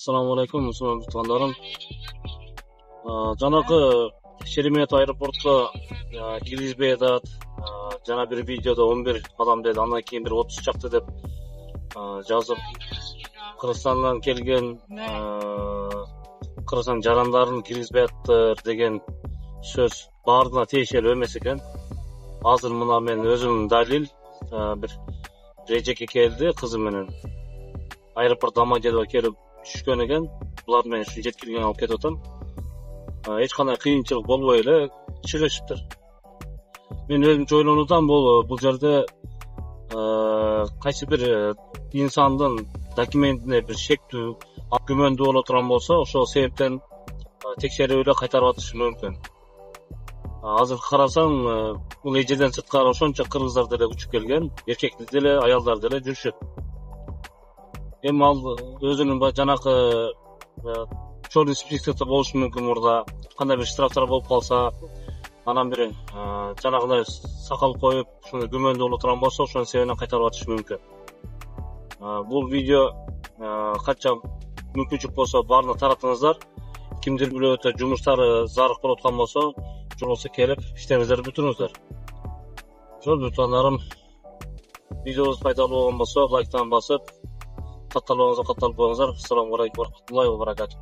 Assalamu alaikum, musulmon tutanlarım. Жанакы Шеремет аэропортко киргизбей атат. Жана бир видеодо 11 адам деди, андан кийин бир 30 чакты деп жазып, Кыргызстандан келген Кыргызстан жарандарын киргизбей аттыр деген сөз баардыгына тиешелүү эмес экен. Азыр мына мен өзүм далил бир эжеке келди кызы менен. Аэропорт Домодедово келип түшкөн экен. Булар менен ушу жеткирген алып кетип атам. Эч кандай кыйынчылык болбой эле чыгышыптыр. Мен өзүмчө ойлонуп бул жерде кайсы бир инсандын документине бир шектүү күмөндүү боло турган болсо, ошол себептен текшерүү эле кайтарып атышы мүмкүн. Азыр карасаң, бул эжеден сырткары ошончо кыргыздар деле учуп келген, эркектер деле, аялдар деле жүрүшөт. Эми ал өзүнүн жанакы чорный спискте болушу мүмкүн мурда. Кандай бир штрафтар болуп калса, анан бир жанагындай сакал коюп, ушуну күмөндүү боло турган болсо, ошонун себебинен кайтарып атышы мүмкүн. Бул видео канча мүмкүнчүлүк болсо баарына таратыңыздар. Кимдир бирөөтө жумуштары зарык болуп аткан болсо, жолбосо келип иштериңиздерди бүтүрүңүздөр. Ошол тугандарым, видеобуз пайдалуу болгон болсо, лайктан басып, катталбаңыздар. Ассаламу алейкум ва рахматуллахи ва баракатух.